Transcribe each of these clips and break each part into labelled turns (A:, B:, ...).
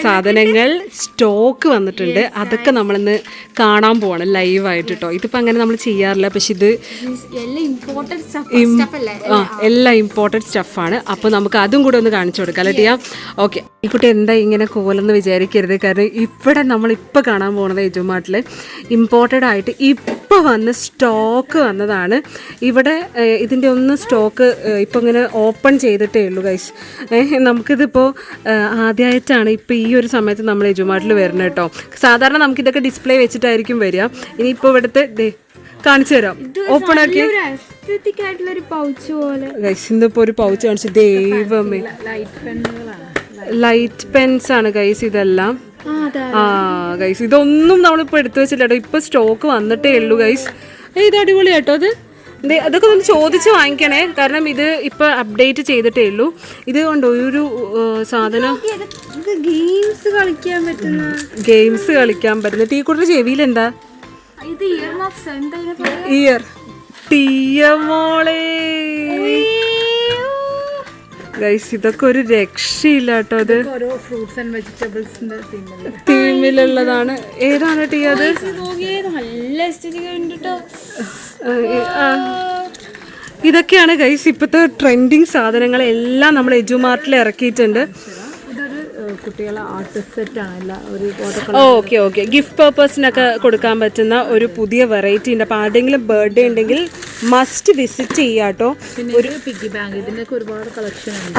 A: സാധനങ്ങൾ സ്റ്റോക്ക് വന്നിട്ടുണ്ട്. അതൊക്കെ നമ്മളിന്ന് കാണാൻ പോവാണ് ലൈവായിട്ട് കേട്ടോ. ഇതിപ്പോ അങ്ങനെ നമ്മൾ ചെയ്യാറില്ല, പക്ഷെ ഇത് എല്ലാം ഇമ്പോർട്ടഡ് സ്റ്റഫാണ്. അപ്പൊ നമുക്ക് അതും കൂടെ ഒന്ന് കാണിച്ചു കൊടുക്കാം അല്ലേ ടിയ? ഓക്കെ. ഈ കുട്ടി എന്താ ഇങ്ങനെ കോലെന്ന് വിചാരിക്കരുത്, കാരണം ഇവിടെ നമ്മളിപ്പോൾ കാണാൻ പോകുന്നത് എജുമാർട്ടിൽ ഇമ്പോർട്ടഡ് ആയിട്ട് ഇപ്പോൾ വന്ന് സ്റ്റോക്ക് വന്നതാണ്. ഇവിടെ ഇതിൻ്റെ ഒന്നും സ്റ്റോക്ക് ഇപ്പോൾ ഇങ്ങനെ ഓപ്പൺ ചെയ്തിട്ടേ ഉള്ളൂ ഗൈസ്. നമുക്കിതിപ്പോൾ ആദ്യമായിട്ടാണ് ഇപ്പോൾ ഈ ഒരു സമയത്ത് നമ്മൾ എജുമാർട്ടിൽ വരുന്നത് കേട്ടോ. സാധാരണ നമുക്കിതൊക്കെ ഡിസ്പ്ലേ വെച്ചിട്ടായിരിക്കും വരിക. ഇനിയിപ്പോൾ ഇവിടുത്തെ കാണിച്ചു തരാം. ഓപ്പൺ ആക്കി ഗൈസ്, ഇന്നിപ്പോൾ ഒരു പൗച്ച് കാണിച്ചു. ദൈവമേ, ലൈറ്റ് പെൻസ് ആണ് ഗൈസ് ഇതെല്ലാം. ഗൈസ് ഇതൊന്നും നമ്മളിപ്പോൾ എടുത്തു വെച്ചില്ല കേട്ടോ. ഇപ്പൊ സ്റ്റോക്ക് വന്നിട്ടേ ഉള്ളൂ ഗൈസ്. ഇത് അടിപൊളിയാട്ടോ. അതൊക്കെ ഒന്ന് ചോദിച്ച് വാങ്ങിക്കണേ, കാരണം ഇത് ഇപ്പൊ അപ്ഡേറ്റ് ചെയ്തിട്ടേ ഉള്ളൂ. ഇത് കൊണ്ടോ ഒരു സാധനം ഗെയിംസ് കളിക്കാൻ പറ്റുന്ന ടീക്കൂട്ടിന്റെ ചെവിയിൽ എന്താ ഇയർ ടീയമോളെ ഗൈസ്. ഇതൊക്കെ ഒരു രക്ഷയില്ല കേട്ടോ. അത് തീമിലുള്ളതാണ്. ഏതാണ് ടീ അത്? ഇതൊക്കെയാണ് ഗൈസ് ഇപ്പോഴത്തെ ട്രെൻഡിങ് സാധനങ്ങൾ എല്ലാം നമ്മൾ എജുമാർട്ടിൽ ഇറക്കിയിട്ടുണ്ട്.
B: കുട്ടികളെ ആർട്ടിസ്റ്റ് സെറ്റാണ്.
A: Okay okay. ഗിഫ്റ്റ് പർപ്പസിനൊക്കെ കൊടുക്കാൻ പറ്റുന്ന ഒരു പുതിയ വെറൈറ്റി ഉണ്ട്. അപ്പോൾ ആരുടെങ്കിലും ബർത്ത്ഡേ ഉണ്ടെങ്കിൽ മസ്റ്റ് വിസിറ്റ് ചെയ്യാട്ടോ.
B: ഒരു പിഗ്ഗി ബാങ്ക്, ഇതിനൊക്കെ ഒരുപാട് കളക്ഷൻ ഉണ്ട്.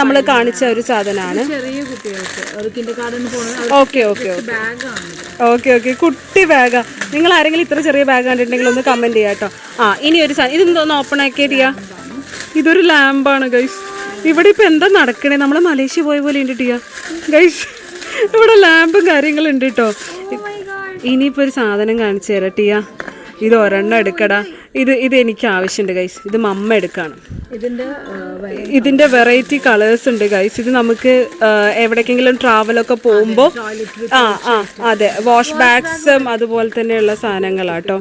A: നമ്മൾ കാണിച്ച ഒരു സാധനമാണ്
B: ചെറിയ കുട്ടികൾക്ക്.
A: Okay okay okay okay. കുട്ടി ബാഗാ. നിങ്ങൾ ആരെങ്കിലും ഇത്ര ചെറിയ ബാഗ് കണ്ടിട്ടുണ്ടെങ്കിൽ ഒന്ന് കമന്റ് ചെയ്യാട്ടോ. ഇനി ഒരു സാധനം, ഇതൊന്ന് ഓപ്പൺ ആക്കിയിട്ടിയാ. ഇതൊരു ലാമ്പാണ് ഗൈസ്. ഇവിടെ ഇപ്പൊ എന്താ നടക്കണേ? നമ്മള് മലേഷ്യ പോയ പോലെ ഉണ്ട് ടിയ ഗൈസ്. ഇവിടെ ലാമ്പും കാര്യങ്ങളും ഉണ്ട് കേട്ടോ. ഇനിയിപ്പോ ഒരു സാധനം കാണിച്ചു തരാം ടിയ. ഇത് ഒരെണ്ണം എടുക്കടാ. ഇത് എനിക്ക് ആവശ്യമുണ്ട് ഗൈസ്. ഇത് മമ്മ എടുക്കാണ്. ഇതിന്റെ വെറൈറ്റി കളേഴ്സ് ഉണ്ട് ഗൈസ്. ഇത് നമുക്ക് എവിടേക്കെങ്കിലും ട്രാവലൊക്കെ പോകുമ്പോൾ അതെ, വാഷ് ബാഗ്സും അതുപോലെ തന്നെയുള്ള സാധനങ്ങളാട്ടോ.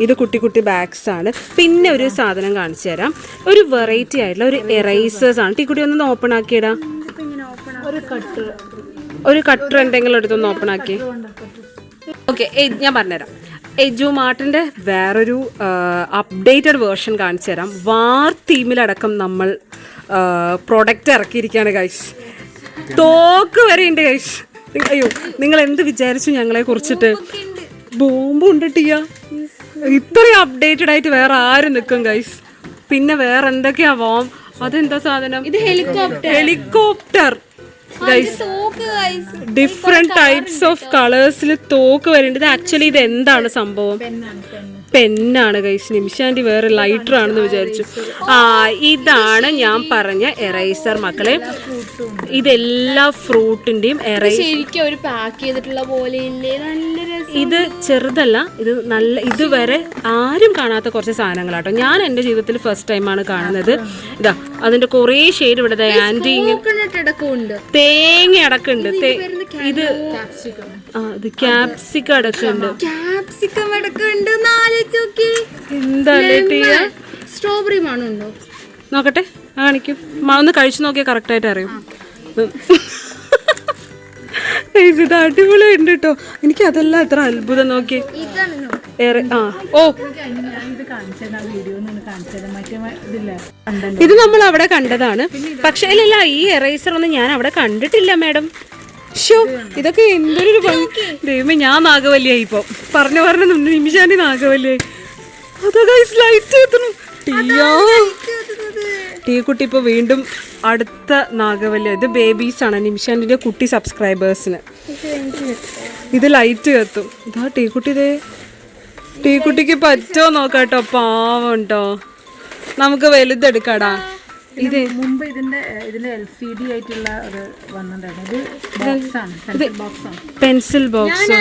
A: ഇത് കുട്ടി കുട്ടി ബാഗ്സ് ആണ്. പിന്നെ ഒരു സാധനം കാണിച്ചു തരാം. ഒരു വെറൈറ്റി ആയിട്ടുള്ള ഒരു എറൈസേഴ്സ് ആണ്. ടീക്കുട്ടി ഒന്ന് ഓപ്പൺ ആക്കിയിടാം. ഒരു കട്ടർ എന്തെങ്കിലും എടുത്തൊന്ന് ഓപ്പൺ ആക്കി. ഓക്കെ, ഞാൻ പറഞ്ഞുതരാം. എജുമാർട്ടിൻ്റെ വേറൊരു അപ്ഡേറ്റഡ് വേർഷൻ കാണിച്ചു തരാം. വാർ തീമിലടക്കം നമ്മൾ പ്രൊഡക്റ്റ് ഇറക്കിയിരിക്കുകയാണ് ഗൈസ്. തോക്ക് വരെ ഉണ്ട് ഗൈസ്. അയ്യോ, നിങ്ങൾ എന്ത് വിചാരിച്ചു ഞങ്ങളെ കുറിച്ചിട്ട്? ബോംബുണ്ട് ടിയ. ഇത്രയും അപ്ഡേറ്റഡ് ആയിട്ട് വേറെ ആരും നിൽക്കും ഗൈസ്. പിന്നെ വേറെ എന്തൊക്കെയാവാം? അതെന്താ സാധനം? ഇത് helicopter guys. Different types of കളേഴ്സിൽ തോക്ക് വരുന്നുണ്ട്. ഇത് ആക്ച്വലി ഇത് എന്താണ് സംഭവം? പെന്നാണ് ഗൈസ്. നിമിഷാൻറ്റി വേറെ ലൈറ്റർ ആണെന്ന് വിചാരിച്ചു. ഇതാണ് ഞാൻ പറഞ്ഞ എറൈസർ മക്കളെ. ഇതെല്ലാ ഫ്രൂട്ടിന്റെയും
C: ശരിക്കും പാക്ക് ചെയ്തിട്ടുള്ള പോലെ.
A: ഇത് ചെറുതല്ല, ഇത് നല്ല, ഇതുവരെ ആരും കാണാത്ത കുറച്ച് സാധനങ്ങളാട്ടോ. ഞാൻ എൻ്റെ ജീവിതത്തിൽ ഫസ്റ്റ് ടൈമാണ് കാണുന്നത്. ഇതാ അതിന്റെ കുറേ ഷെയ്ഡ് ഇവിടെ. ആന്റി തേങ്ങ അടക്കുന്നുണ്ട്. ഇത് ക്യാപ്സിക്കം അടക്കുന്നുണ്ട്. എന്താ
C: സ്ട്രോബെറി മണമുണ്ടോ
A: നോക്കട്ടെ, കാണിക്കും. ഒന്ന് കഴിച്ചു നോക്കിയാൽ കറക്റ്റായിട്ട് അറിയും. ഇത് അടിപൊളിയുണ്ട് കേട്ടോ. എനിക്ക് അതെല്ലാം എത്ര അത്ഭുതം. നോക്കി ഇത് നമ്മൾ അവിടെ കണ്ടതാണ്. പക്ഷേ ഇല്ല, ഈ എറൈസർ ഒന്നും ഞാൻ അവിടെ കണ്ടിട്ടില്ല മാഡം. ഷോ, ഇതൊക്കെ എന്തൊരു ദൈവമേ, ഞാൻ നാഗവല്ലിയായി ഇപ്പൊ. പറഞ്ഞ നിമിഷാന്റി നാഗവല്ലിയായി. അതാ ഗൈസ് ലൈറ്റ് എത്തണം. ടീ കുട്ടി ഇപ്പൊ വീണ്ടും അടുത്ത നാഗവല്യ. ഇത് ബേബീസ് ആണ്, നിമിഷാന്റിന്റെ കുട്ടി സബ്സ്ക്രൈബേഴ്സിന്. ഇത് ലൈറ്റ് കത്തും. ഇതാ ടീ കുട്ടി. ടീ കുട്ടിക്ക് പറ്റോ നോക്കാട്ടോ, പാവം കേട്ടോ. നമുക്ക് വലുതെടുക്കാടാ.
B: ഇത് മുമ്പ് ഇതിന്റെ LCD ആയിട്ടുള്ള ഒരു വന്നിട്ടുണ്ടായിരുന്നു. ഇത്
A: പെൻസിൽ ബോക്സ്.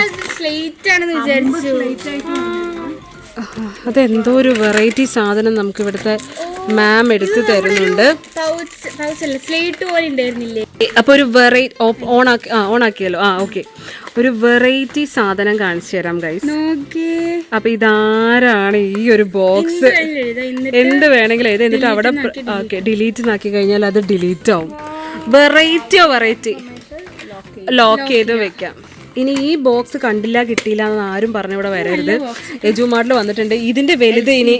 A: അതെന്തോ ഒരു വെറൈറ്റി സാധനം നമുക്ക് ഇവിടുത്തെ മാം എടുത്തു തരുന്നുണ്ട്.
C: സ്ലേറ്റ് പോലെ ഉണ്ടായിരുന്നില്ലേ?
A: അപ്പൊ ഒരു വെറൈറ്റി ഓൺ ആക്കിയല്ലോ. ഓക്കെ, ഒരു വെറൈറ്റി സാധനം കാണിച്ചു തരാം ഗൈസ്.
C: നോക്കിയേ.
A: അപ്പൊ ഇതാരാണ് ഈ ഒരു ബോക്സ്? എന്ത് വേണമെങ്കിലും എഴുതി, എന്നിട്ട് അവിടെ ഓക്കെ ഡിലീറ്റ് ആക്കി കഴിഞ്ഞാൽ അത് ഡിലീറ്റ് ആവും. വെറൈറ്റി ലോക്ക് ചെയ്ത് വെക്കാം. ഇനി ഈ ബോക്സ് കണ്ടില്ല കിട്ടിയില്ല എന്ന് ആരും പറഞ്ഞ ഇവിടെ വരരുത്. എജുമാർട്ടിൽ വന്നിട്ടുണ്ട്. ഇതിന്റെ വലുത് ഇനി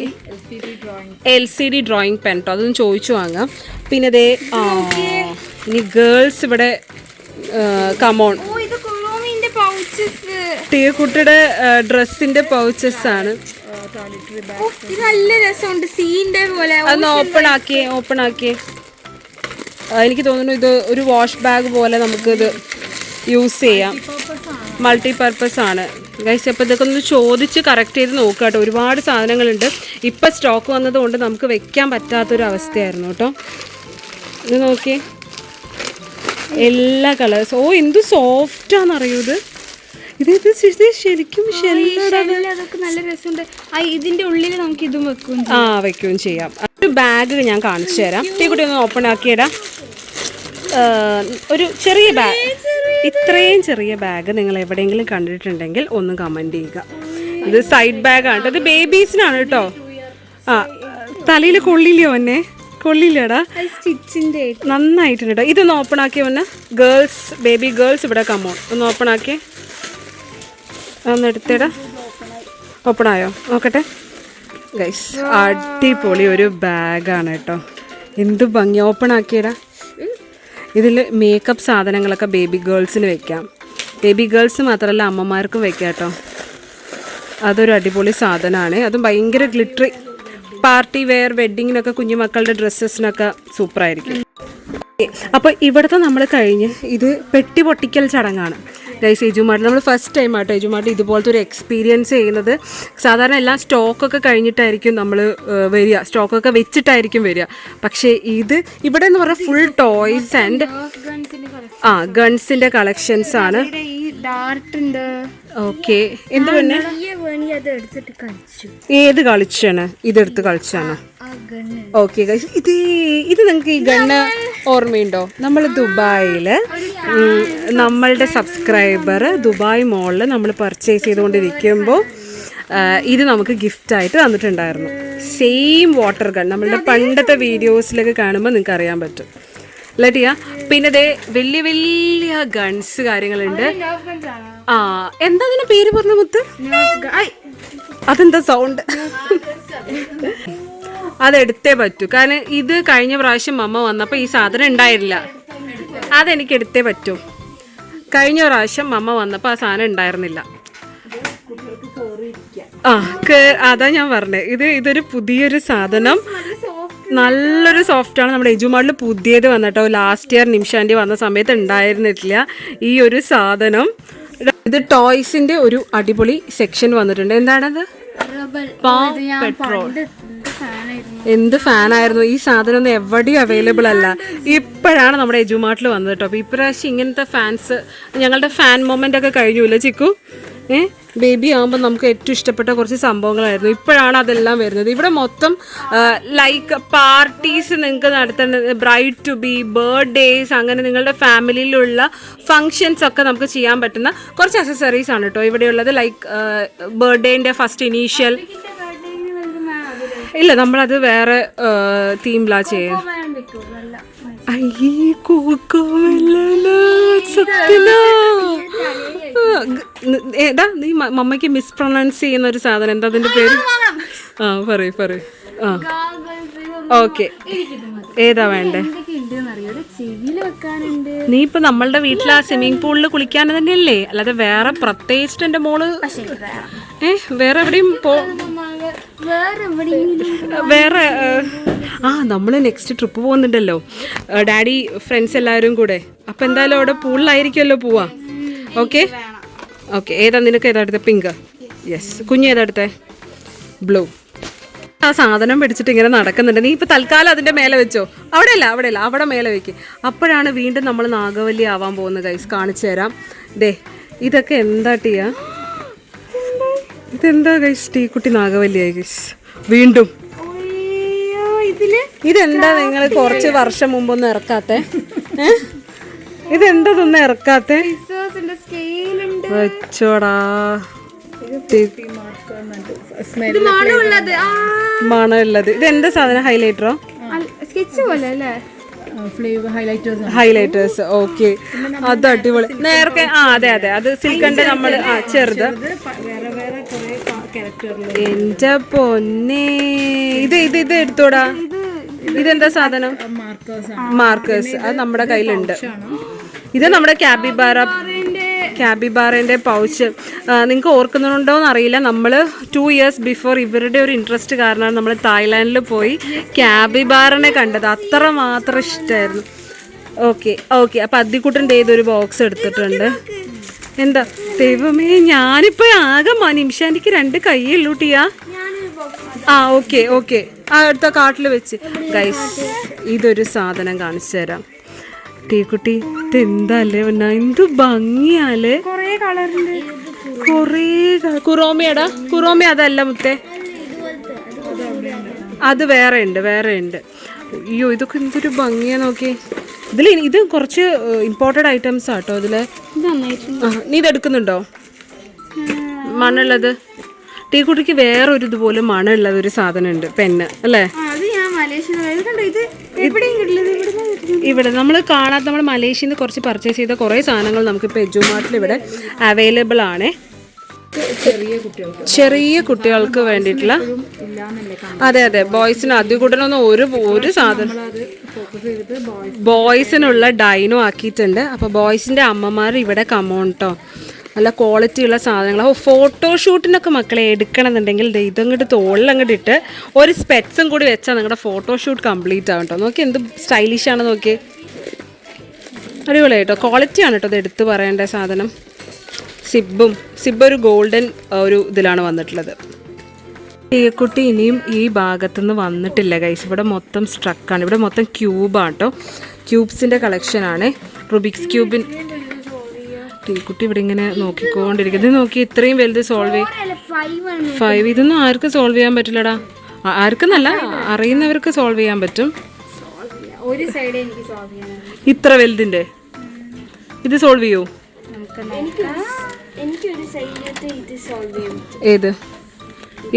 A: LCD ഡ്രോയിങ് പെൻ കേട്ടോ, അതൊന്നും ചോദിച്ചു വാങ്ങാം. പിന്നെ ദേ ഇനി ഗേൾസ് ഇവിടെ കമോൺ കുട്ടിയുടെ ഡ്രസ്സിന്റെ പൗച്ചസ് ആണ്.
C: നല്ല രസമുണ്ട്, സീന്റെ പോലെ.
A: അതൊന്ന് ഓപ്പൺ ആക്കിയേ. എനിക്ക് തോന്നുന്നു ഇത് ഒരു വാഷ് ബാഗ് പോലെ നമുക്കിത് യൂസ് ചെയ്യാം. മൾട്ടിപർപ്പസ് ആണ് ഗൈസ്. അപ്പോൾ ഇതൊക്കെ ഒന്ന് ചോദിച്ച് കറക്റ്റ് ചെയ്ത് നോക്കുക കേട്ടോ. ഒരുപാട് സാധനങ്ങളുണ്ട്. ഇപ്പം സ്റ്റോക്ക് വന്നത് കൊണ്ട് നമുക്ക് വെക്കാൻ പറ്റാത്തൊരു അവസ്ഥയായിരുന്നു കേട്ടോ. ഇത് നോക്കിയേ, എല്ലാ കളേഴ്സ്. ഓ എന്ത് സോഫ്റ്റാണെന്നറിയൂ ഇത്. ഇത് ശരിക്കും
C: അതൊക്കെ നല്ല രസമുണ്ട്. ഇതിന്റെ ഉള്ളിൽ നമുക്ക് ഇതും
A: വെക്കുകയും ചെയ്യാം. ഒരു ബാഗ് ഞാൻ കാണിച്ചു തരാം. കുട്ടി ഒന്ന് ഓപ്പൺ ആക്കിയിടാം. ഒരു ചെറിയ ബാഗ്, ഇത്രയും ചെറിയ ബാഗ് നിങ്ങൾ എവിടെയെങ്കിലും കണ്ടിട്ടുണ്ടെങ്കിൽ ഒന്ന് കമൻറ്റ് ചെയ്യുക. ഇത് സൈഡ് ബാഗാണ്. ഇത് ബേബീസിനാണ് കേട്ടോ. തലയിൽ കൊള്ളില്ലയോ എന്നെ? കൊള്ളില്ലടാ,
C: സ്റ്റിച്ചിന്റെ
A: നന്നായിട്ടുണ്ട് കേട്ടോ. ഇതൊന്ന് ഓപ്പൺ ആക്കിയ പിന്നെ ഗേൾസ്, ബേബി ഗേൾസ് ഇവിടെ കമോൺ. ഒന്ന് ഓപ്പൺ ആക്കിയേ, ഒന്ന് എടുത്തേടാ. ഓപ്പൺ ആയോ നോക്കട്ടെ ഗൈസ്. അടിപൊളി ഒരു ബാഗാണ് കേട്ടോ. എന്ത് ഭംഗി. ഓപ്പൺ ആക്കിയടാ. ഇതിൽ മേക്കപ്പ് സാധനങ്ങളൊക്കെ ബേബി ഗേൾസിന് വെക്കാം. ബേബി ഗേൾസ് മാത്രമല്ല അമ്മമാർക്കും വെക്കാം കേട്ടോ. അതൊരു അടിപൊളി സാധനമാണ്. അതും ഭയങ്കര ഗ്ലിറ്ററി. പാർട്ടി വെയർ, വെഡ്ഡിങ്ങിനൊക്കെ കുഞ്ഞുമക്കളുടെ ഡ്രസ്സസിനൊക്കെ സൂപ്പറായിരിക്കും. അപ്പോൾ ഇവിടുത്തെ നമ്മൾ കഴിഞ്ഞ് ഇത് പെട്ടി പൊട്ടിക്കൽ ചടങ്ങാണ് ഗൈസ്. എജുമാർട്ടിൽ നമ്മൾ ഫസ്റ്റ് ടൈം ആട്ടോ എജുമാർട്ടിൽ ഇതുപോലത്തെ ഒരു എക്സ്പീരിയൻസ് ചെയ്യുന്നത്. സാധാരണ എല്ലാം സ്റ്റോക്കൊക്കെ കഴിഞ്ഞിട്ടായിരിക്കും നമ്മൾ വരിക, സ്റ്റോക്കൊക്കെ വെച്ചിട്ടായിരിക്കും വരിക. പക്ഷേ ഇത് ഇവിടെ എന്ന് പറഞ്ഞാൽ ഫുൾ ടോയ്സ് ആൻഡ് ഗൺസിൻ്റെ കളക്ഷൻസ് ആണ്. ഓക്കെ, എന്ത് പിന്നെ ഏത് കളിച്ചാണ്? ഇതെടുത്ത് കളിച്ചാണ്. ഓക്കെ ഗൈസ്, ഇത് നിങ്ങൾക്ക് ഈ ഗണ്ണ് ഓർമ്മയുണ്ടോ? നമ്മൾ ദുബായിൽ നമ്മളുടെ സബ്സ്ക്രൈബർ ദുബായ് മോളിൽ നമ്മൾ പർച്ചേസ് ചെയ്തുകൊണ്ടിരിക്കുമ്പോൾ ഇത് നമുക്ക് ഗിഫ്റ്റായിട്ട് തന്നിട്ടുണ്ടായിരുന്നു. സെയിം വാട്ടർ ഗൺ നമ്മളുടെ പണ്ടത്തെ വീഡിയോസിലൊക്കെ കാണുമ്പോൾ നിങ്ങൾക്ക് അറിയാൻ പറ്റും. ലറ്റിയ പിന്നെ ദേ വലിയ വലിയ ഗൺസ് കാര്യങ്ങളുണ്ട്. എന്താ അതിന് പേര് പറഞ്ഞ മുത്ത്? അതെന്താ സൗണ്ട്? അതെടുത്തേ പറ്റൂ. കാരണം ഇത് കഴിഞ്ഞ പ്രാവശ്യം അമ്മ വന്നപ്പോൾ ഈ സാധനം ഉണ്ടായിരുന്നില്ല. അതെനിക്ക് എടുത്തേ പറ്റൂ. കഴിഞ്ഞ പ്രാവശ്യം അമ്മ വന്നപ്പോൾ ആ സാധനം ഉണ്ടായിരുന്നില്ല. അതാ ഞാൻ പറഞ്ഞത്. ഇതൊരു പുതിയൊരു സാധനം, നല്ലൊരു സോഫ്റ്റാണ്. നമ്മുടെ എജുമാർട്ടിൽ പുതിയത് വന്നിട്ടോ. ലാസ്റ്റ് ഇയർ നിമിഷാൻ്റെ വന്ന സമയത്ത് ഉണ്ടായിരുന്നിട്ടില്ല ഈ ഒരു സാധനം. ഇത് ടോയ്സിന്റെ ഒരു അടിപൊളി സെക്ഷൻ വന്നിട്ടുണ്ട്. എന്താണത്? പെട്രോൾ. എന്ത് ഫാനായിരുന്നു. ഈ സാധനം ഒന്നും എവിടെയും അവൈലബിൾ അല്ല. ഇപ്പോഴാണ് നമ്മുടെ എജുമാർട്ടിൽ വന്നത് കേട്ടോ. അപ്പോൾ ഇപ്രാവശ്യം ഇങ്ങനത്തെ ഫാൻസ്, ഞങ്ങളുടെ ഫാൻ മൊമെൻ്റ് ഒക്കെ കഴിഞ്ഞില്ല ചിക്കു. ബേബി ആകുമ്പോൾ നമുക്ക് ഏറ്റവും ഇഷ്ടപ്പെട്ട കുറച്ച് സംഭവങ്ങളായിരുന്നു. ഇപ്പോഴാണ് അതെല്ലാം വരുന്നത്. ഇവിടെ മൊത്തം ലൈക്ക് പാർട്ടീസ് നിങ്ങൾക്ക് നടത്തേണ്ടത്, ബ്രൈഡ് ടു ബി, ബർത്ത്ഡേസ്, അങ്ങനെ നിങ്ങളുടെ ഫാമിലിയിലുള്ള ഫങ്ഷൻസ് ഒക്കെ നമുക്ക് ചെയ്യാൻ പറ്റുന്ന കുറച്ച് അക്സസറീസ് ആണ് കേട്ടോ ഇവിടെയുള്ളത്. ലൈക്ക് ബർത്ത്ഡേൻ്റെ ഫസ്റ്റ് ഇനീഷ്യൽ ഇല്ല, നമ്മളത് വേറെ തീമിലാണ് ചെയ്യുന്നത്. ഏതാ നീ മമ്മയ്ക്ക് മിസ്പ്രൊനൗൺസ് ചെയ്യുന്ന ഒരു സാധനം? എന്താ അതിന്റെ പേര്? പറയൂ. ഓക്കെ, ഏതാ വേണ്ടേ? നീ ഇപ്പൊ നമ്മളുടെ വീട്ടിൽ ആ സ്വിമ്മിംഗ് പൂളിൽ കുളിക്കാൻ തന്നെയല്ലേ, അല്ലാതെ വേറെ പ്രത്യേകിച്ചിട്ട് എന്റെ മോള് വേറെ എവിടെയും വേറെ നമ്മള് നെക്സ്റ്റ് ട്രിപ്പ് പോകുന്നുണ്ടല്ലോ ഡാഡി ഫ്രണ്ട്സ് എല്ലാവരും കൂടെ. അപ്പൊ എന്തായാലും അവിടെ പൂളിലായിരിക്കുമല്ലോ പോവാ. ഓക്കെ, ഏതാ നിനക്ക്? ഏതാ എടുത്തേ? പിങ്ക്. യെസ്. കുഞ്ഞ് ഏതാ എടുത്തേ? ബ്ലൂ. ആ സാധനം പിടിച്ചിട്ട് ഇങ്ങനെ നടക്കുന്നുണ്ട്. നീ ഇപ്പൊ തൽക്കാലം അതിന്റെ മേലെ വെച്ചോ. അവിടെയല്ല, അവിടെ മേലെ വെക്ക്. അപ്പോഴാണ് വീണ്ടും നമ്മൾ നാഗവല്ലി ആവാൻ പോകുന്നത് ഗൈസ്. കാണിച്ചു തരാം. ദേ ഇതൊക്കെ എന്താ ടീയാ? ഇതെന്താ ഗൈസ്? ടീ കുട്ടി നാഗവല്ലിയായി ഗൈസ് വീണ്ടും. ഇതെന്താ നിങ്ങൾ കുറച്ച് വർഷം മുമ്പൊന്നും ഇറക്കാത്തെ? ഇതെന്താ ഇറക്കാത്തെ? വെച്ചോടാ.
C: ഇത് മണമുള്ളത്.
A: മണമുള്ളത്. ഇത് എന്താ സാധനം? ഹൈലൈറ്ററോ?
C: സ്കെച്ച് പോലെ അല്ലേ?
B: Flavour
A: highlighters. ഓക്കെ, അത് അടിപൊളി. നേരത്തെ അതെ അതെ, അത് സിൽക്കന്റെ നമ്മൾ ചെറുത്.
B: വേറെ വേറെ കുറെ ക്യാരക്ടറിൽ
A: എന്റെ പൊന്നെ, ഇത് ഇത് ഇത് എടുത്തോടാ. ഇതെന്താ സാധനം? മാർക്കേഴ്സ്. അത് നമ്മുടെ കയ്യിലുണ്ട്. ഇത് നമ്മുടെ ക്യാബിബാറിന്റെ പൗച്ച്. നിങ്ങൾക്ക് ഓർക്കുന്നുണ്ടോന്ന് അറിയില്ല, നമ്മൾ 2 years ബിഫോർ ഇവരുടെ ഒരു ഇൻട്രസ്റ്റ് കാരണമാണ് നമ്മൾ തായ്ലാൻഡിൽ പോയി ക്യാബിബാറിനെ കണ്ടത്. അത്ര മാത്രം ഇഷ്ടമായിരുന്നു. ഓക്കെ ഓക്കെ, അപ്പം അദ്ദിക്കുട്ടൻ്റെ ഏതൊരു ബോക്സ് എടുത്തിട്ടുണ്ട്. എന്താ ദൈവമേ, ഞാനിപ്പോൾ ആകെ നിമിഷാന്റിക്ക് 2 കൈയുള്ളൂട്ടിയാ. ഓക്കെ ഓക്കെ, അടുത്ത കാട്ടിൽ വെച്ച്. ഗൈസ്, ഇതൊരു സാധനം കാണിച്ചു തരാം. ടീക്കുട്ടി, ഇതെന്തല്ലേ എന്ത് ഭംഗിയാലേ. കുറോമയടാ. കുറോമ അതല്ല മുത്തേ, അത് വേറെ ഉണ്ട്. അയ്യോ, ഇതൊക്കെ എന്തൊരു ഭംഗിയാ നോക്കി. ഇത് കുറച്ച് ഇമ്പോർട്ടഡ് ഐറ്റംസ് ആട്ടോ ഇതില്. നീ ഇതെടുക്കുന്നുണ്ടോ? മണ്ണുള്ളത്. ടീക്കുട്ടിക്ക് വേറൊരു ഇതുപോലെ മണമുള്ളത് ഒരു സാധനം ഉണ്ട്, പെണ്ണ് അല്ലേ? ഇവിടെ നമ്മൾ കാണാത്ത, നമ്മൾ മലേഷ്യയിൽ നിന്ന് കുറച്ച് പർച്ചേസ് ചെയ്ത കുറേ സാധനങ്ങൾ നമുക്കിപ്പോൾ എജുമാർട്ടിൽ ഇവിടെ അവൈലബിൾ ആണ്. ചെറിയ കുട്ടികൾക്ക് വേണ്ടിയിട്ടുള്ള. അതെ അതെ, ബോയ്സിന് അധികൂടനൊന്നും ഒരു സാധനം. ബോയ്സിനുള്ള ഡൈനോ ആക്കിയിട്ടുണ്ട്. അപ്പോൾ ബോയ്സിൻ്റെ അമ്മമാർ ഇവിടെ കമോൺ കേട്ടോ, നല്ല ക്വാളിറ്റി ഉള്ള സാധനങ്ങൾ. ഫോട്ടോഷൂട്ടിനൊക്കെ മക്കളെ എടുക്കണമെന്നുണ്ടെങ്കിൽ ഇതങ്ങോട്ട് തോളിലങ്ങോട്ട് ഇട്ട് ഒരു സ്പെറ്റ്സും കൂടി വെച്ചാൽ നിങ്ങളുടെ ഫോട്ടോഷൂട്ട് കംപ്ലീറ്റ് ആകും കേട്ടോ. നോക്കി എന്ത് സ്റ്റൈലിഷാണ് നോക്കി. അടിപൊളി കേട്ടോ, ക്വാളിറ്റിയാണ് കേട്ടോ ഇത് എടുത്ത് പറയേണ്ട സാധനം. സിബ് ഒരു ഗോൾഡൻ ഒരു ഇതിലാണ് വന്നിട്ടുള്ളത്. ടീക്കുട്ടി ഇനിയും ഈ ഭാഗത്തുനിന്ന് വന്നിട്ടില്ല ഗൈസ്. ഇവിടെ മൊത്തം സ്ട്രക്കാണ്. ഇവിടെ മൊത്തം ക്യൂബാണ് കേട്ടോ. ക്യൂബ്സിൻ്റെ കളക്ഷനാണ്. Rubik's cabin. ടീക്കുട്ടി ഇവിടെ ഇങ്ങനെ നോക്കിക്കൊണ്ടിരിക്കുന്നത്. നോക്കി, ഇത്രയും വലുത് സോൾവ് 5. ഇതൊന്നും ആർക്കും സോൾവ് ചെയ്യാൻ പറ്റില്ലടാ. ആർക്കെന്നല്ല, അറിയുന്നവർക്ക് സോൾവ് ചെയ്യാൻ പറ്റും. ഇത്ര വലുതിൻ്റെ ഇത് സോൾവ് ചെയ്യൂ. ഏത്?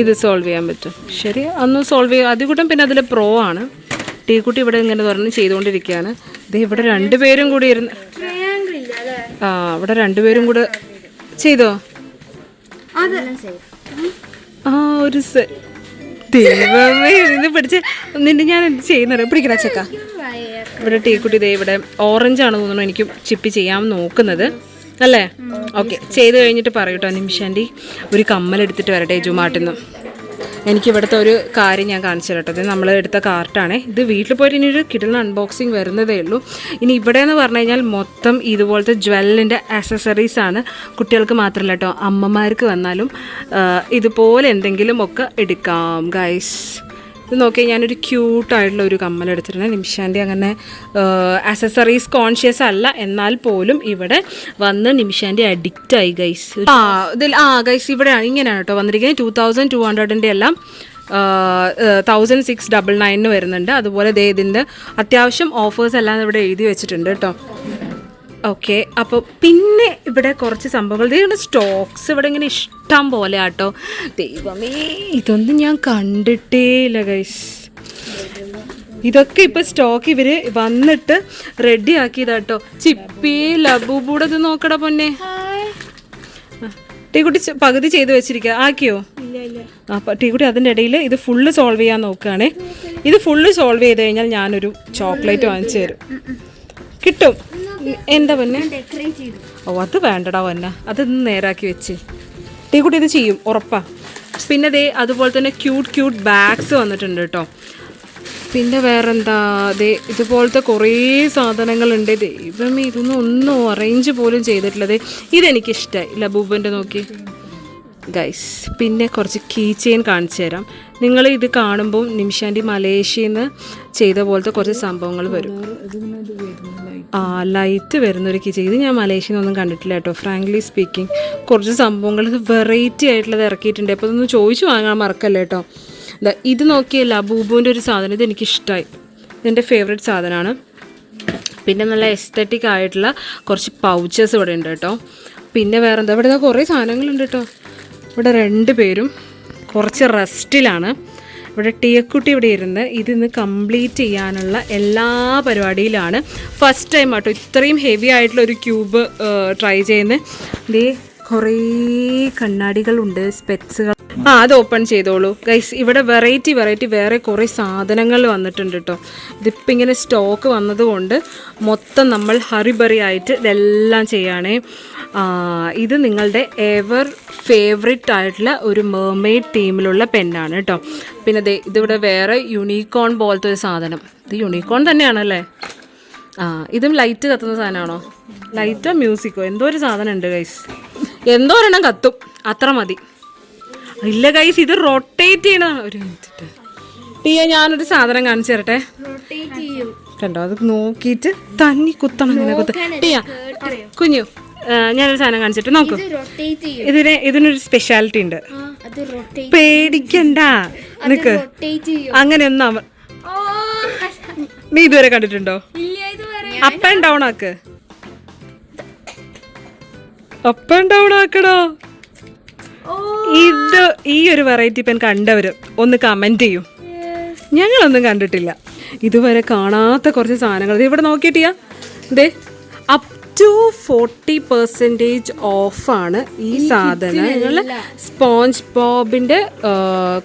A: ഇത് സോൾവ് ചെയ്യാൻ പറ്റും. ശരി, അന്ന് സോൾവ് ചെയ്യാം. അതുകൂട്ടം പിന്നെ അതിൽ പ്രോ ആണ്. ടീക്കുട്ടി ഇവിടെ ഇങ്ങനെ പറഞ്ഞ് ചെയ്തുകൊണ്ടിരിക്കുകയാണ്. ഇത് ഇവിടെ 2 പേരും കൂടി ഇരുന്ന് ഇവിടെ 2 പേരും കൂടെ ചെയ്തോ? ഒരു ദൈവമേ, ഇത് പിടിച്ച് നിന്റെ ഞാൻ എന്ത് ചെയ്യുന്നത്? പിടിക്കണ ചെക്ക. ഇവിടെ ടീക്കുട്ടി ഇതേ ഇവിടെ ഓറഞ്ച് ആണ് തോന്നുന്നു എനിക്ക് ചിപ്പി ചെയ്യാൻ നോക്കുന്നത് അല്ലേ? ഓക്കെ, ചെയ്ത് കഴിഞ്ഞിട്ട് പറയൂട്ടോ നിമിഷാൻ്റി. ഒരു കമ്മലെടുത്തിട്ട് വരട്ടെ ജുമാട്ടിൽ നിന്ന്. എനിക്കിവിടുത്തെ ഒരു കാര്യം ഞാൻ കാണിച്ചു തരട്ടോ. ഇത് നമ്മൾ എടുത്ത കാർട്ടാണ്. ഇത് വീട്ടിൽ പോയിട്ട് ഇനി ഒരു കിടന്ന അൺബോക്സിങ് വരുന്നതേ ഉള്ളൂ. ഇനി ഇവിടെ എന്ന് പറഞ്ഞു കഴിഞ്ഞാൽ മൊത്തം ഇതുപോലത്തെ ജ്വല്ലിൻ്റെ ആക്സസറീസാണ്. കുട്ടികൾക്ക് മാത്രമല്ല കേട്ടോ, അമ്മമാർക്ക് വന്നാലും ഇതുപോലെ എന്തെങ്കിലും ഒക്കെ എടുക്കാം ഗൈസ്. ഇത് നോക്കിയാൽ ഞാനൊരു ക്യൂട്ടായിട്ടുള്ള ഒരു കമ്മലെടുത്തിട്ടുണ്ട്. നിമിഷാൻ്റെ അങ്ങനെ ആക്സസറീസ് കോൺഷ്യസ് അല്ല, എന്നാൽ പോലും ഇവിടെ വന്ന് നിമിഷാൻ്റെ അഡിക്റ്റായി ഗൈസ്. ഗൈസ് ഇവിടെയാണ് ഇങ്ങനെയാണ് കേട്ടോ വന്നിരിക്കുന്നത്. 2200 എല്ലാം 1699 വരുന്നുണ്ട്. അതുപോലെ ഇതിൻ്റെ അത്യാവശ്യം ഓഫേഴ്സ് എല്ലാം ഇവിടെ എഴുതി വെച്ചിട്ടുണ്ട് കേട്ടോ. ഓക്കെ, അപ്പോൾ പിന്നെ ഇവിടെ കുറച്ച് സംഭവങ്ങൾ, ഇതിൻ്റെ സ്റ്റോക്സ് ഇവിടെ ഇങ്ങനെ ഇഷ്ടം പോലെ ആട്ടോ. ദൈവമേ, ഇതൊന്നും ഞാൻ കണ്ടിട്ടേ ഇല്ല ഗൈസ്. ഇതൊക്കെ ഇപ്പോൾ സ്റ്റോക്ക് ഇവർ വന്നിട്ട് റെഡി ആക്കിയതാട്ടോ. ചിപ്പി ലബൂബൂടെ ഇത് നോക്കടാ പൊന്നെ. ടീക്കുട്ടി പകുതി ചെയ്ത് വെച്ചിരിക്കുക. ആക്കിയോ? അപ്പം ടീക്കുട്ടി അതിൻ്റെ ഇടയിൽ ഇത് ഫുള്ള് സോൾവ് ചെയ്യാൻ നോക്കുകയാണേ. ഇത് ഫുള്ള് സോൾവ് ചെയ്ത് കഴിഞ്ഞാൽ ഞാനൊരു ചോക്ലേറ്റ് വാങ്ങിച്ചു തരും. കിട്ടും. എന്താ പൊന്നെ? അത് വേണ്ടടാ പൊന്ന, അതൊന്ന് നേരാക്കി വെച്ച്. ടീക്കുട്ടി ഇത് ചെയ്യും ഉറപ്പാ. പിന്നെ അതുപോലെ തന്നെ ക്യൂട്ട് ബാഗ്സ് വന്നിട്ടുണ്ട് കേട്ടോ. പിന്നെ വേറെന്താ, ഇതുപോലത്തെ കുറേ സാധനങ്ങളുണ്ട്. ദൈവമേ, ഒന്നും അറേഞ്ച് പോലും ചെയ്തിട്ടുള്ളത്. ഇതെനിക്കിഷ്ടമായി ലബൂബൻ്റെ നോക്കി ഗൈസ്. പിന്നെ കുറച്ച് കീ ചെയിൻ കാണിച്ചു തരാം. നിങ്ങൾ ഇത് കാണുമ്പോൾ നിമിഷാൻ്റെ മലേഷ്യയിൽ നിന്ന് ചെയ്ത പോലത്തെ കുറച്ച് സംഭവങ്ങൾ വരും. ലൈറ്റ് വരുന്നൊരു കീ ചെയിൻ. ഇത് ഞാൻ മലേഷ്യയിൽ നിന്നൊന്നും കണ്ടിട്ടില്ല കേട്ടോ. ഫ്രാങ്ക്ലി സ്പീക്കിംഗ്, കുറച്ച് സംഭവങ്ങൾ വെറൈറ്റി ആയിട്ടുള്ളത് ഇറക്കിയിട്ടുണ്ട്. അപ്പോൾ ഇതൊന്ന് ചോദിച്ചു വാങ്ങാൻ മറക്കല്ലേ കേട്ടോ. ഇത് നോക്കിയല്ല ലബൂബുവിൻ്റെ ഒരു സാധനം. ഇത് എനിക്കിഷ്ടമായി. ഇതെൻ്റെ ഫേവറേറ്റ് സാധനമാണ്. പിന്നെ നല്ല എസ്തെറ്റിക് ആയിട്ടുള്ള കുറച്ച് പൗച്ചസ് ഇവിടെ ഉണ്ട് കേട്ടോ. പിന്നെ വേറെന്താ ഇവിടെ കുറേ സാധനങ്ങളുണ്ട് കേട്ടോ. ഇവിടെ 2 പേരും കുറച്ച് റെസ്റ്റിലാണ്. ഇവിടെ ടിയക്കുട്ടി ഇവിടെ ഇരുന്ന് ഇതിന്ന് കംപ്ലീറ്റ് ചെയ്യാനുള്ള എല്ലാ പരിപാടിയിലാണ്. ഫസ്റ്റ് ടൈം ആട്ടോ ഇത്രയും ഹെവി ആയിട്ടുള്ള ഒരു ക്യൂബ് ട്രൈ ചെയ്യുന്നത്. ഇതേ കുറേ കണ്ണാടികളുണ്ട്, സ്പെറ്റ്സുകൾ. അത് ഓപ്പൺ ചെയ്തോളൂ ഗൈസ്. ഇവിടെ വെറൈറ്റി വേറെ കുറേ സാധനങ്ങൾ വന്നിട്ടുണ്ട് കേട്ടോ. ഇതിപ്പോൾ ഇങ്ങനെ സ്റ്റോക്ക് വന്നതുകൊണ്ട് മൊത്തം നമ്മൾ ഹറിബറി ആയിട്ട് ഇതെല്ലാം ചെയ്യുകയാണേ. ഇത് നിങ്ങളുടെ എവർ ഫേവറേറ്റ് ആയിട്ടുള്ള ഒരു മെർമെയ്ഡ് തീമിലുള്ള പെന്നാണ് കേട്ടോ. പിന്നെ ഇതിവിടെ വേറെ യൂണിക്കോൺ പോലത്തെ ഒരു സാധനം. ഇത് യൂണിക്കോൺ തന്നെയാണല്ലേ? ഇതും ലൈറ്റ് കത്തുന്ന സാധനമാണോ? ലൈറ്റോ മ്യൂസിക്കോ എന്തോ ഒരു സാധനം ഉണ്ട് ഗൈസ്. എന്തോ ഒരെണ്ണം കത്തും, അത്ര മതി. ഇല്ല ഗൈസ്, ഇത് റൊട്ടേറ്റ് ചെയ്യണതാണ്. ഒരു മിനിറ്റ് ടീയ, ഞാനൊരു സാധനം കാണിച്ചു തരട്ടെ. കണ്ടോ, അത് നോക്കിയിട്ട് തന്നി കുത്തണം. ഇങ്ങനെ ടീയ കുഞ്ഞു, ഞാനൊരു സാധനം കാണിച്ചിട്ട് നോക്കൂ. ഇതിനൊരു സ്പെഷ്യാലിറ്റി ഉണ്ട്. പേടിക്കണ്ട, നിനക്ക് അങ്ങനെയൊന്നും നീ ഇതുവരെ കണ്ടിട്ടുണ്ടോ? അപ്പ് ആൻഡ് ഡൗൺ ആക്ക്, അപ്പ് ആൻഡ് ഡൗൺ ആക്കടോ. ഇത് ഈ ഒരു വെറൈറ്റി പെൻ കണ്ടവര് ഒന്ന് കമന്റ് ചെയ്യും. ഞങ്ങളൊന്നും കണ്ടിട്ടില്ല ഇതുവരെ, കാണാത്ത കുറച്ച് സാധനങ്ങൾ ഇവിടെ നോക്കിയിട്ടിയാ. ഇതേ അപ് ടു 40% ഓഫാണ് ഈ സാധനങ്ങൾ. സ്പോഞ്ച് ബോബിൻ്റെ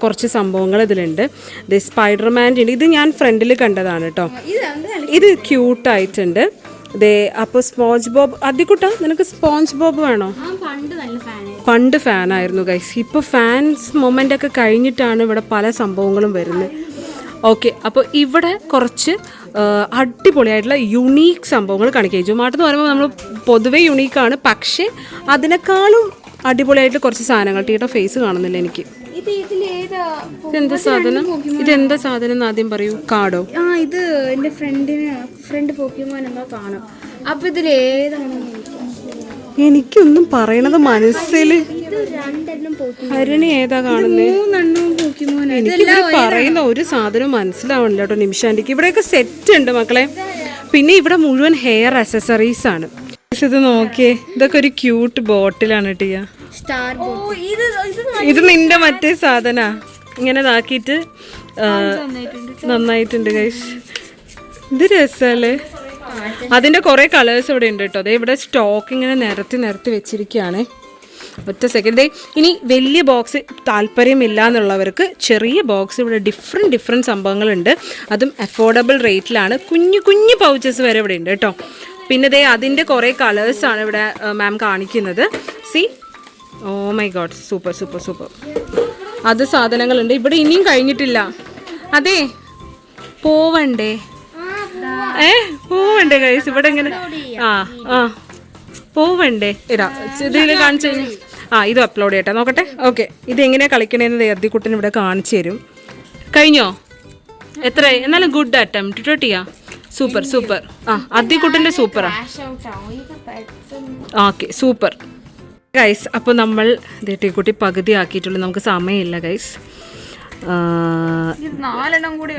A: കുറച്ച് സംഭവങ്ങൾ ഇതിലുണ്ട്. ഇത് സ്പൈഡർമാൻ്റെ ഉണ്ട്. ഇത് ഞാൻ ഫ്രണ്ടിൽ കണ്ടതാണ് കേട്ടോ. ഇത് ക്യൂട്ടായിട്ടുണ്ട്. ദേ അപ്പോൾ സ്പോഞ്ച് ബോബ് അധികൂട്ടാ. നിനക്ക് സ്പോഞ്ച് ബോബ് വേണോ? പണ്ട് ഫാനായിരുന്നു ഗൈസ്. ഇപ്പോൾ ഫാൻസ് മൊമെൻ്റ് ഒക്കെ കഴിഞ്ഞിട്ടാണ് ഇവിടെ പല സംഭവങ്ങളും വരുന്നത്. ഓക്കെ, അപ്പോൾ ഇവിടെ കുറച്ച് അടിപൊളിയായിട്ടുള്ള യുണീക്ക് സംഭവങ്ങൾ കാണിക്കുക. ജുമാട്ട് എന്ന് പറയുമ്പോൾ നമ്മൾ പൊതുവേ യുണീക്കാണ്, പക്ഷേ അതിനേക്കാളും അടിപൊളിയായിട്ട് കുറച്ച് സാധനങ്ങൾ. ടീയുടെ ഫേസ് കാണുന്നില്ല എനിക്ക്. ഇതെന്താ സാധനം? ഇതെന്താ സാധനം എന്ന് ആദ്യം പറയൂ. കാർഡോ?
C: ഇത് എൻ്റെ ഫ്രണ്ട് പോക്കിമോൻ എന്താ കാണാം. അപ്പൊ ഇതിലേതാണ്?
A: എനിക്കൊന്നും പറയണത് മനസ്സിൽ. ഹരിണി ഏതാ കാണുന്നേ? എനിക്കിവിടെ പറയുന്ന ഒരു സാധനം മനസ്സിലാവണില്ല കേട്ടോ നിമിഷാൻ്റിക്ക്. ഇവിടെയൊക്കെ സെറ്റ് ഉണ്ട് മക്കളെ. പിന്നെ ഇവിടെ മുഴുവൻ ഹെയർ അക്സസറീസ് ആണ്. ഇത് നോക്കിയേ, ഇതൊക്കെ ഒരു ക്യൂട്ട് ബോട്ടിലാണ് ടിയ. ഇത് നിന്റെ മറ്റേ സാധന ഇങ്ങനെ ഇതാക്കിയിട്ട് നന്നായിട്ടുണ്ട് ഗൈസ്. ഇത് രസല്ലേ? അതിൻ്റെ കുറേ കളേഴ്സ് ഇവിടെ ഉണ്ട് കേട്ടോ. അതേ ഇവിടെ സ്റ്റോക്ക് ഇങ്ങനെ നിരത്തി വെച്ചിരിക്കുകയാണ്. ഒറ്റ സെക്കൻഡ്. ഇനി വലിയ ബോക്സ് താല്പര്യമില്ല എന്നുള്ളവർക്ക് ചെറിയ ബോക്സ് ഇവിടെ ഡിഫറെൻറ്റ് സംഭവങ്ങളുണ്ട്. അതും അഫോർഡബിൾ റേറ്റിലാണ്. കുഞ്ഞു പൗച്ചസ് വരെ ഇവിടെ ഉണ്ട് കേട്ടോ. പിന്നെ അതിൻ്റെ കുറേ കളേഴ്സാണ് ഇവിടെ മാം കാണിക്കുന്നത്. See, oh my god, super. അത് സാധനങ്ങളുണ്ട് ഇവിടെ. ഇനിയും കഴിഞ്ഞിട്ടില്ല. അതെ, പോവണ്ടേ ഗൈസ്? ഇവിടെ ഇങ്ങനെ പോവണ്ടേ? ഇതാ ഇതിൽ കാണിച്ചു കഴിഞ്ഞാൽ ഇത് അപ്ലോഡ് ചെയ്യട്ടെ, നോക്കട്ടെ. ഓക്കെ, ഇതെങ്ങനെയാണ് കളിക്കണേന്ന് അദ്ദിക്കുട്ടൻ ഇവിടെ കാണിച്ചു തരും. കഴിഞ്ഞോ? എത്ര? എന്നാലും ഗുഡ് അറ്റംപ്റ്റ് കേട്ടോ. സൂപ്പർ. അദ്ദിക്കുട്ടൻ്റെ സൂപ്പറാ. Okay, super guys. അപ്പോൾ നമ്മൾ ടീക്കുട്ടി പകുതി ആക്കിയിട്ടുള്ളൂ. നമുക്ക് സമയമില്ല ഗൈസ്.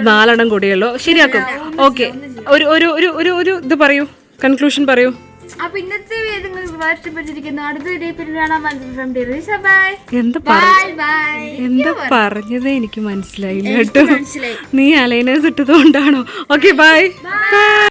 A: 4 കൂടിയുള്ളൂ. ശരിയാക്കും. ഓക്കെ, ഒരു ഇത് പറയൂ, കൺക്ലൂഷൻ പറയൂ.
C: അപ്പൊ ഇന്നത്തെ
A: എന്താ പറഞ്ഞത് എനിക്ക് മനസ്സിലായില്ല കേട്ടോ. നീ അലൈനേഴ്സ് ഇട്ടത് കൊണ്ടാണോ? Okay, by.